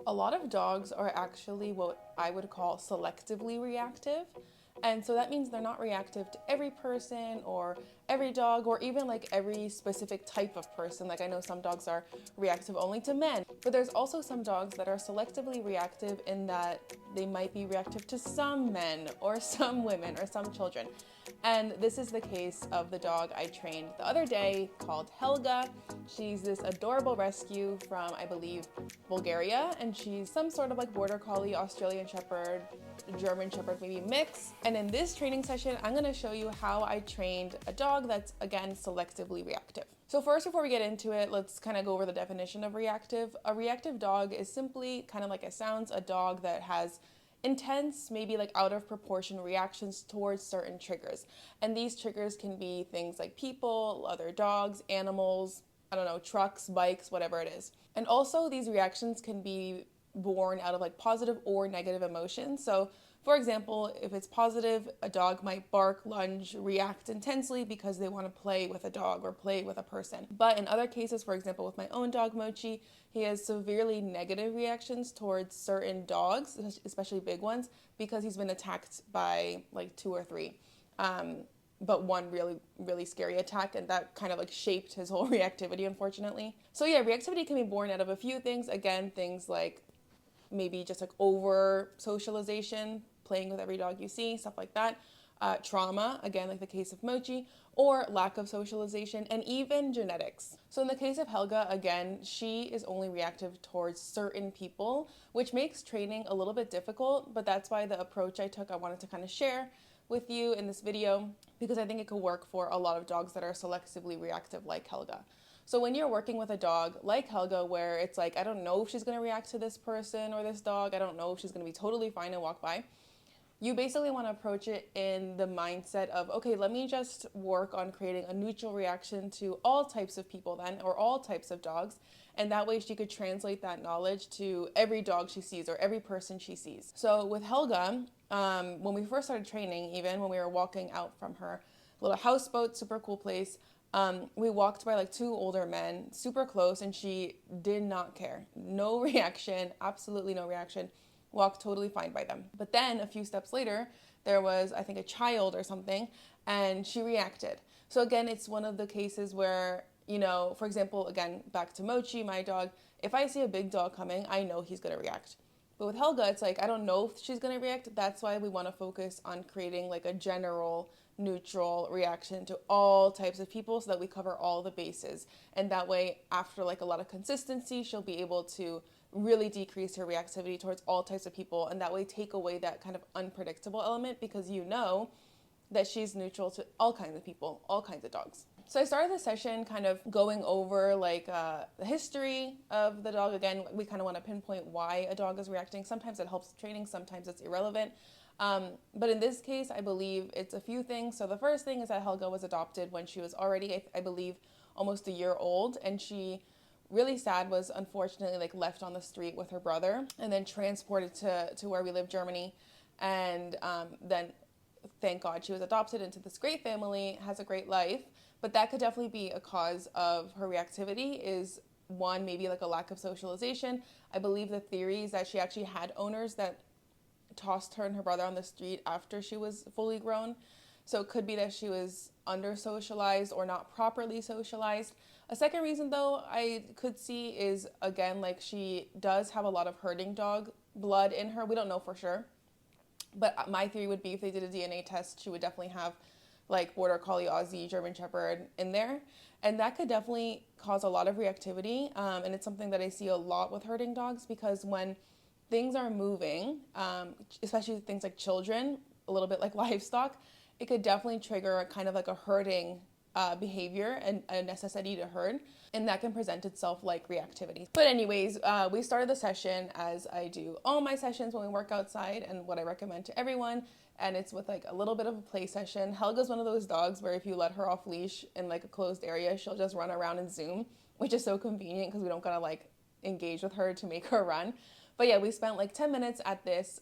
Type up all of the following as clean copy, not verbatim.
a lot of dogs are actually what I would call selectively reactive. And so that means they're not reactive to every person or every dog or even like every specific type of person. Like I know some dogs are reactive only to men, but there's also some dogs that are selectively reactive in that they might be reactive to some men or some women or some children. And this is the case of the dog I trained the other day called Helga. She's this adorable rescue from, I believe, Bulgaria, and she's some sort of like border collie, Australian Shepherd, German Shepherd maybe mix. And in this training session, I'm gonna show you how I trained a dog that's, again, selectively reactive. So first, before we get into it, let's kind of go over the definition of reactive. A reactive dog is simply, kind of like it sounds, a dog that has intense, maybe like out of proportion reactions towards certain triggers. And these triggers can be things like people, other dogs, animals, I don't know, trucks, bikes, whatever it is. And also these reactions can be born out of like positive or negative emotions. So for example, if it's positive, a dog might bark, lunge, react intensely because they want to play with a dog or play with a person. But in other cases, for example, with my own dog Mochi, he has severely negative reactions towards certain dogs, especially big ones, because he's been attacked by like two or three. But one really scary attack, and that kind of like shaped his whole reactivity, unfortunately. So yeah, reactivity can be born out of a few things. Again, things like maybe just like over socialization, playing with every dog you see, stuff like that. Trauma, again, like the case of Mochi, or lack of socialization, and even genetics. So in the case of Helga, again, she is only reactive towards certain people, which makes training a little bit difficult, but that's why the approach I took, I wanted to kind of share with you in this video, because I think it could work for a lot of dogs that are selectively reactive like Helga. So when you're working with a dog like Helga, where it's like, I don't know if she's going to react to this person or this dog, I don't know if she's going to be totally fine and walk by, you basically want to approach it in the mindset of, okay, let me just work on creating a neutral reaction to all types of people then, or all types of dogs. And that way she could translate that knowledge to every dog she sees or every person she sees. So with Helga, when we first started training, even when we were walking out from her little houseboat, super cool place, we walked by like two older men, super close, and she did not care. No reaction, absolutely no reaction. Walked totally fine by them. But then a few steps later, there was, I think, a child or something, and she reacted. So again, it's one of the cases where, you know, for example, again, back to Mochi, my dog, if I see a big dog coming, I know he's going to react. But with Helga, it's like, I don't know if she's going to react. That's why we want to focus on creating like a general neutral reaction to all types of people so that we cover all the bases. And that way, after like a lot of consistency, she'll be able to really decrease her reactivity towards all types of people, and that way take away that kind of unpredictable element, because you know that she's neutral to all kinds of people, all kinds of dogs. So I started the session kind of going over like the history of the dog. Again, we kind of want to pinpoint why a dog is reacting. Sometimes it helps training, sometimes it's irrelevant. But in this case, I believe it's a few things. So the first thing is that Helga was adopted when she was already, I believe, almost a year old, and she really sad was unfortunately like left on the street with her brother and then transported to where we live, Germany. And then thank God she was adopted into this great family, has a great life. But that could definitely be a cause of her reactivity, is one, maybe like a lack of socialization. I believe the theory is that she actually had owners that tossed her and her brother on the street after she was fully grown. So it could be that she was under socialized or not properly socialized. A second reason though I could see is, again, like she does have a lot of herding dog blood in her. We don't know for sure, but my theory would be if they did a DNA test, she would definitely have like border collie, Aussie, German Shepherd in there. And that could definitely cause a lot of reactivity. And it's something that I see a lot with herding dogs, because when things are moving, especially things like children, a little bit like livestock, it could definitely trigger kind of like a herding behavior and a necessity to herd, and that can present itself like reactivity. But anyways, we started the session as I do all my sessions when we work outside, and what I recommend to everyone, and it's with like a little bit of a play session. Helga's one of those dogs where if you let her off leash in like a closed area, she'll just run around and zoom, which is so convenient because we don't gotta like engage with her to make her run. But yeah, we spent like 10 minutes at this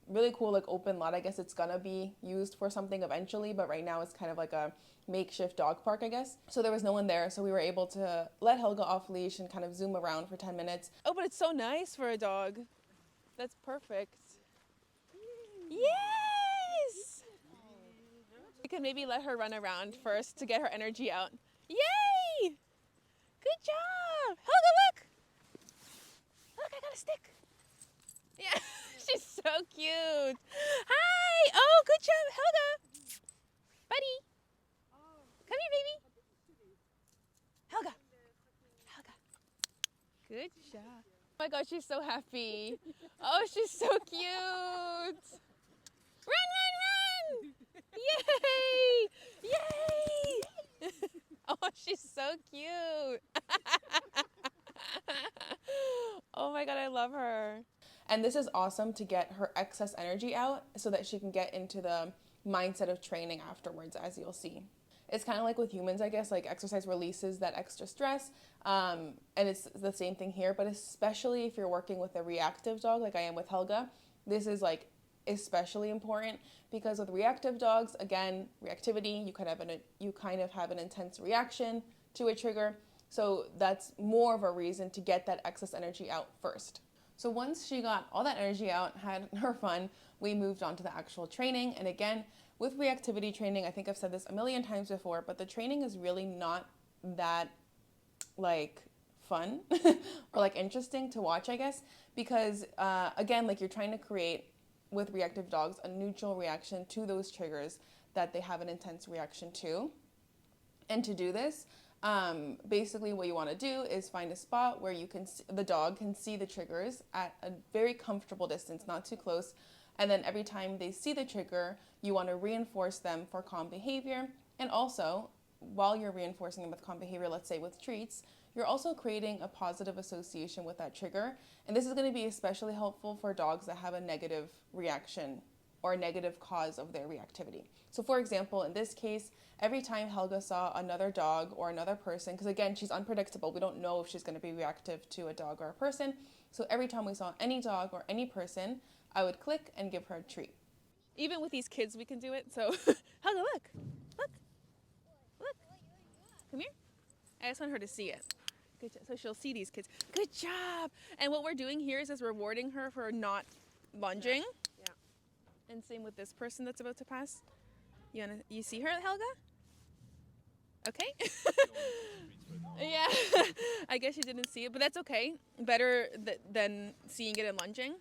really cool like open lot. I guess it's gonna be used for something eventually, but right now it's kind of like a makeshift dog park, I guess. So there was no one there, so we were able to let Helga off leash and kind of zoom around for 10 minutes. Oh, but it's so nice for a dog. That's perfect. Yes! We could maybe let her run around first to get her energy out. Yay! Good job! Helga, look! Look, I got a stick. Yeah, she's so cute. Hi! Oh, good job, Helga! Buddy! Come here, baby. Helga! Helga. Good job. Oh my god, she's so happy. Oh, she's so cute. Run, run, run! Yay! Yay! Oh, she's so cute. Oh my god, I love her. And this is awesome to get her excess energy out so that she can get into the mindset of training afterwards, as you'll see. It's kind of like with humans, I guess, like exercise releases that extra stress. And it's the same thing here, but especially if you're working with a reactive dog, like I am with Helga, this is like especially important because with reactive dogs, again, reactivity, you kind of have an intense reaction to a trigger. So that's more of a reason to get that excess energy out first. So once she got all that energy out, had her fun, we moved on to the actual training. And again, with reactivity training, I think I've said this a million times before, but the training is really not that like fun or like interesting to watch, I guess, because again, like you're trying to create with reactive dogs a neutral reaction to those triggers that they have an intense reaction to. And to do this, basically what you want to do is find a spot where the dog can see the triggers at a very comfortable distance, not too close. And then every time they see the trigger, you want to reinforce them for calm behavior. And also, while you're reinforcing them with calm behavior, let's say with treats, you're also creating a positive association with that trigger. And this is going to be especially helpful for dogs that have a negative reaction or a negative cause of their reactivity. So for example, in this case, every time Helga saw another dog or another person, because again, she's unpredictable, we don't know if she's going to be reactive to a dog or a person. So every time we saw any dog or any person, I would click and give her a treat. Even with these kids, we can do it. So Helga, look, look, look, come here. I just want her to see it. Good job. So she'll see these kids. Good job. And what we're doing here is just rewarding her for not lunging. Yeah. And same with this person that's about to pass. You see her, Helga? Okay. Yeah. I guess she didn't see it, but that's okay. Better than seeing it and lunging.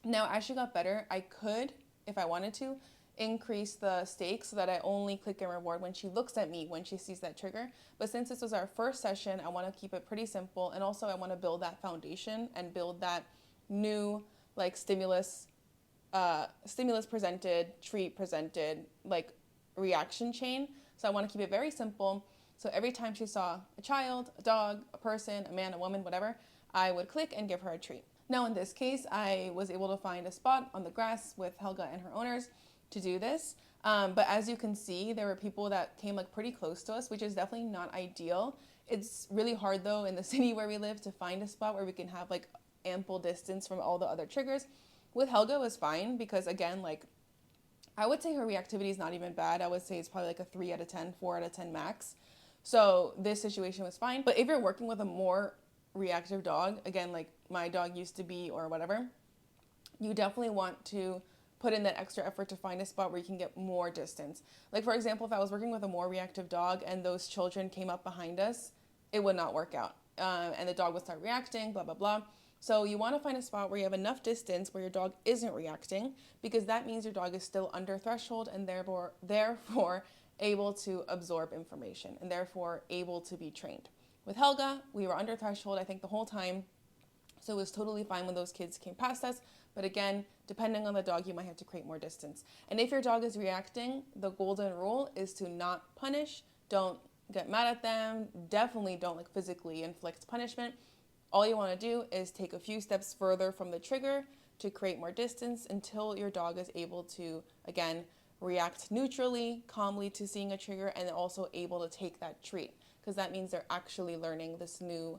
Now, as she got better, I could, if I wanted to, increase the stakes so that I only click and reward when she looks at me, when she sees that trigger. But since this was our first session, I want to keep it pretty simple. And also I want to build that foundation and build that new like stimulus presented, treat presented, like reaction chain. So I want to keep it very simple. So every time she saw a child, a dog, a person, a man, a woman, whatever, I would click and give her a treat. Now in this case, I was able to find a spot on the grass with Helga and her owners to do this. But as you can see, there were people that came like pretty close to us, which is definitely not ideal. It's really hard though in the city where we live to find a spot where we can have like ample distance from all the other triggers. With Helga it was fine because again, like I would say her reactivity is not even bad. I would say it's probably like a 3 out of 10, 4 out of 10 max. So this situation was fine. But if you're working with a more reactive dog, again, like my dog used to be or whatever, you definitely want to put in that extra effort to find a spot where you can get more distance. Like for example, if I was working with a more reactive dog and those children came up behind us, it would not work out. And the dog would start reacting, blah, blah, blah. So you want to find a spot where you have enough distance where your dog isn't reacting, because that means your dog is still under threshold and therefore able to absorb information and therefore able to be trained. With Helga, we were under threshold, I think, the whole time. So it was totally fine when those kids came past us. But again, depending on the dog, you might have to create more distance. And if your dog is reacting, the golden rule is to not punish. Don't get mad at them. Definitely don't like physically inflict punishment. All you want to do is take a few steps further from the trigger to create more distance until your dog is able to, again, react neutrally, calmly to seeing a trigger, and also able to take that treat, because that means they're actually learning this new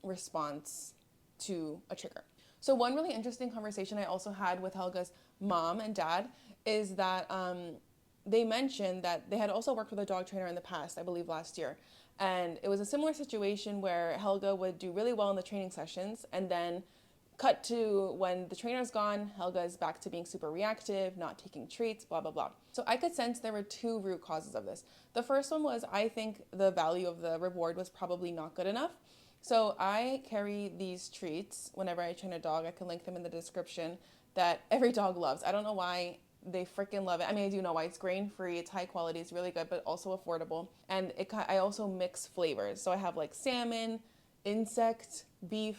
response to a trigger. So one really interesting conversation I also had with Helga's mom and dad is that they mentioned that they had also worked with a dog trainer in the past, I believe last year. And it was a similar situation where Helga would do really well in the training sessions, and then cut to when the trainer's gone, Helga is back to being super reactive, not taking treats, blah, blah, blah. So I could sense there were two root causes of this. The first one was I think the value of the reward was probably not good enough. So I carry these treats whenever I train a dog. I can link them in the description that every dog loves. I don't know why they freaking love it. I mean, I do know why. It's grain-free, it's high quality, it's really good, but also affordable. And I also mix flavors. So I have like salmon, insect, beef,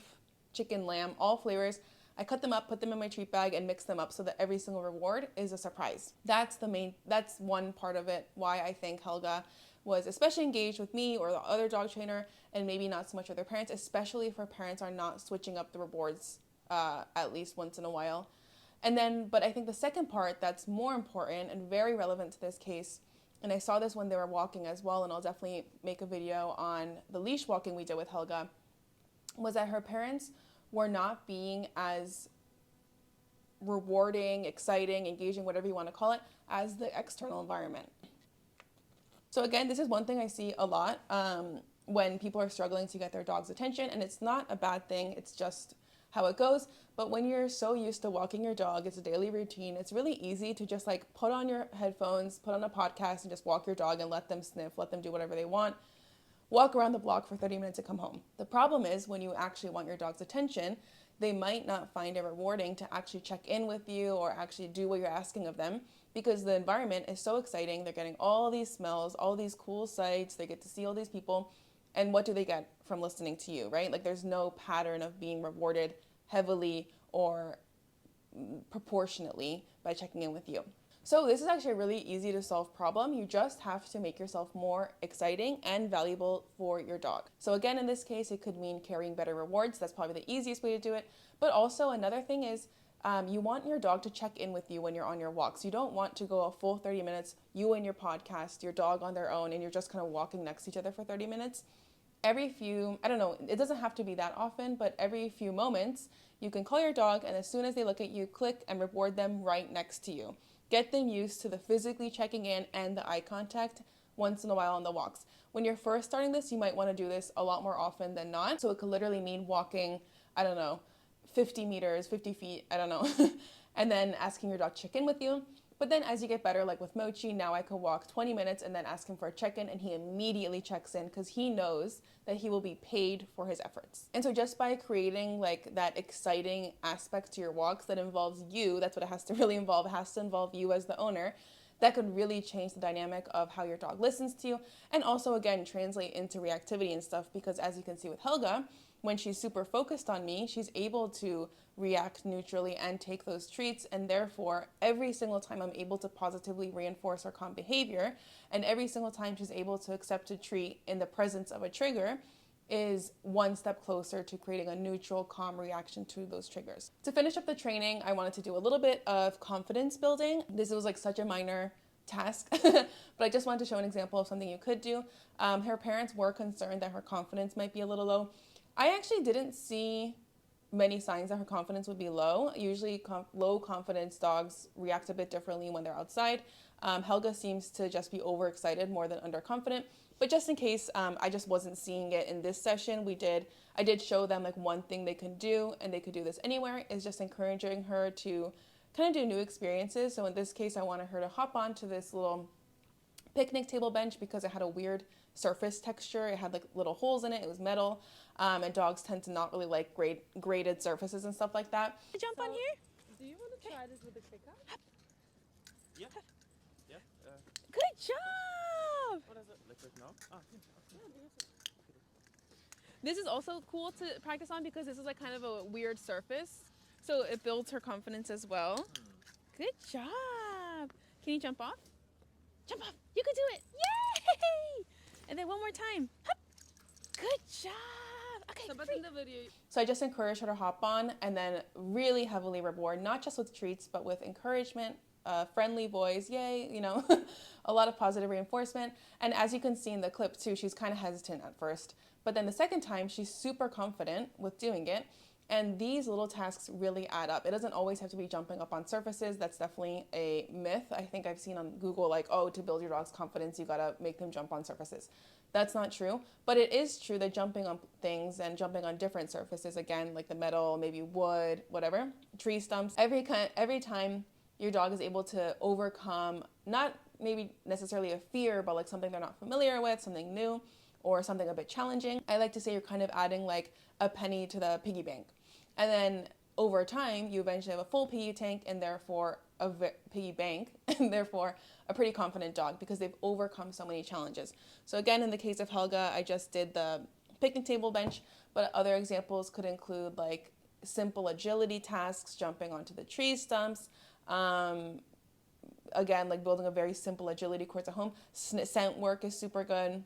chicken, lamb, all flavors. I cut them up, put them in my treat bag, and mix them up so that every single reward is a surprise. That's one part of it, why I think Helga was especially engaged with me or the other dog trainer, and maybe not so much with their parents, especially if her parents are not switching up the rewards at least once in a while. And then, but I think the second part that's more important and very relevant to this case, and I saw this when they were walking as well, and I'll definitely make a video on the leash walking we did with Helga, was that her parents were not being as rewarding, exciting, engaging, whatever you want to call it, as the external environment. So again, this is one thing I see a lot when people are struggling to get their dog's attention, and it's not a bad thing, it's just how it goes. But when you're so used to walking your dog, it's a daily routine, it's really easy to just like put on your headphones, put on a podcast, and just walk your dog and let them sniff, let them do whatever they want. Walk around the block for 30 minutes and come home. The problem is when you actually want your dog's attention, they might not find it rewarding to actually check in with you or actually do what you're asking of them, because the environment is so exciting. They're getting all these smells, all these cool sights. They get to see all these people. And what do they get from listening to you, right? Like there's no pattern of being rewarded heavily or proportionately by checking in with you. So this is actually a really easy to solve problem. You just have to make yourself more exciting and valuable for your dog. So again, in this case, it could mean carrying better rewards. That's probably the easiest way to do it. But also another thing is you want your dog to check in with you when you're on your walks. You don't want to go a full 30 minutes, you and your podcast, your dog on their own, and you're just kind of walking next to each other for 30 minutes. Every few, I don't know, it doesn't have to be that often, but every few moments, you can call your dog, and as soon as they look at you, click and reward them right next to you. Get them used to the physically checking in and the eye contact once in a while on the walks. When you're first starting this, you might want to do this a lot more often than not. So it could literally mean walking, 50 meters, 50 feet, and then asking your dog to check in with you. But then as you get better, like with Mochi, now I can walk 20 minutes and then ask him for a check-in, and he immediately checks in because he knows that he will be paid for his efforts. And so just by creating like that exciting aspect to your walks that involves you, that's what it has to really involve. It has to involve you as the owner. That could really change the dynamic of how your dog listens to you, and also again translate into reactivity and stuff, because as you can see with Helga, when she's super focused on me, she's able to react neutrally and take those treats, and therefore every single time I'm able to positively reinforce her calm behavior, and every single time she's able to accept a treat in the presence of a trigger, is one step closer to creating a neutral, calm reaction to those triggers. To finish up the training, I wanted to do a little bit of confidence building. This was like such a minor task, but I just wanted to show an example of something you could do. Her parents were concerned that her confidence might be a little low. I actually didn't see many signs that her confidence would be low. Usually low confidence dogs react a bit differently when they're outside. Helga seems to just be overexcited more than underconfident. But just in case I just wasn't seeing it in this session, I did show them like one thing they can do, and they could do this anywhere, is just encouraging her to kind of do new experiences. So in this case, I wanted her to hop onto this little picnic table bench because it had a weird surface texture. It had like little holes in it. It was metal, and dogs tend to not really like graded surfaces and stuff like that. Jump on here. Do you want to try this with the clicker? Yeah. Yeah. Good job. What is it? Liquid now? This is also cool to practice on because this is like kind of a weird surface, so it builds her confidence as well. Good job. Can you jump off? Jump off. You can do it. Yay! And then one more time. Hup. Good job. Okay, But in the video, so I just encourage her to hop on, and then really heavily reward, not just with treats, but with encouragement, friendly voice, yay, a lot of positive reinforcement. And as you can see in the clip too, she's kind of hesitant at first, but then the second time she's super confident with doing it. And these little tasks really add up. It doesn't always have to be jumping up on surfaces. That's definitely a myth. I think I've seen on Google, like, oh, to build your dog's confidence, you gotta make them jump on surfaces. That's not true, but it is true that jumping on things and jumping on different surfaces, again, like the metal, maybe wood, whatever, tree stumps, every time your dog is able to overcome, not maybe necessarily a fear, but like something they're not familiar with, something new, or something a bit challenging, I like to say you're kind of adding like a penny to the piggy bank. And then over time, you eventually have a full piggy tank and therefore piggy bank, and therefore a pretty confident dog because they've overcome so many challenges. So again, in the case of Helga, I just did the picnic table bench, but other examples could include like simple agility tasks, jumping onto the tree stumps, again, like building a very simple agility course at home. Scent work is super good.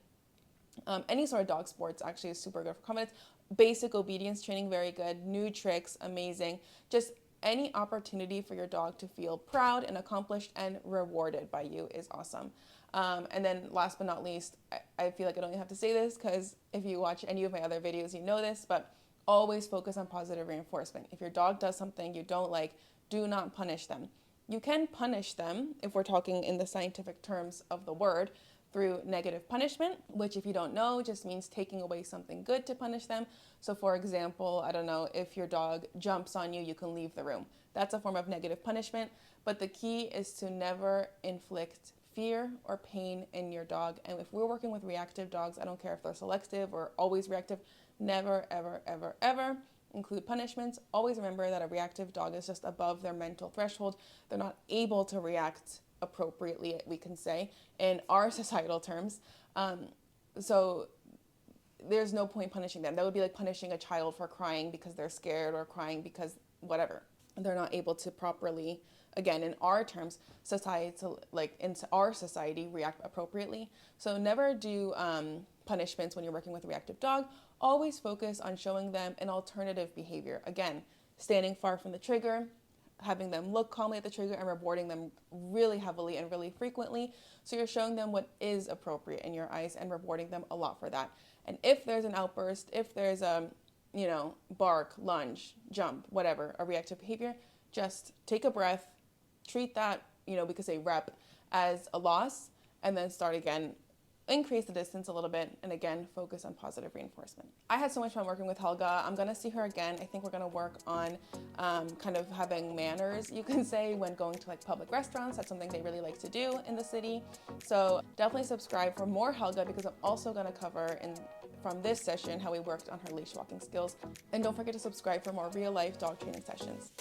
Any sort of dog sports actually is super good for confidence. Basic obedience training, very good. New tricks, amazing. Just any opportunity for your dog to feel proud and accomplished and rewarded by you is awesome. And then last but not least, I feel like I don't even have to say this because if you watch any of my other videos, you know this, but always focus on positive reinforcement. If your dog does something you don't like, do not punish them. You can punish them, if we're talking in the scientific terms of the word, through negative punishment, which if you don't know, just means taking away something good to punish them. So for example, I don't know, if your dog jumps on you, you can leave the room. That's a form of negative punishment, but the key is to never inflict fear or pain in your dog. And if we're working with reactive dogs, I don't care if they're selective or always reactive, never, ever, ever, ever include punishments. Always remember that a reactive dog is just above their mental threshold. They're not able to react appropriately, we can say, in our societal terms. So there's no point punishing them. That would be like punishing a child for crying because they're scared or crying because whatever. They're not able to properly, again, in our terms, in our society, react appropriately. So never do punishments when you're working with a reactive dog. Always focus on showing them an alternative behavior. Again, standing far from the trigger, having them look calmly at the trigger and rewarding them really heavily and really frequently. So you're showing them what is appropriate in your eyes and rewarding them a lot for that. And if there's an outburst, if there's a, bark, lunge, jump, whatever, a reactive behavior, just take a breath, treat that, we could say rep as a loss, and then start again. Increase the distance a little bit, and again, focus on positive reinforcement. I had so much fun working with Helga. I'm gonna see her again. I think we're gonna work on kind of having manners, you can say, when going to like public restaurants. That's something they really like to do in the city. So definitely subscribe for more Helga because I'm also gonna cover from this session how we worked on her leash walking skills. And don't forget to subscribe for more real life dog training sessions.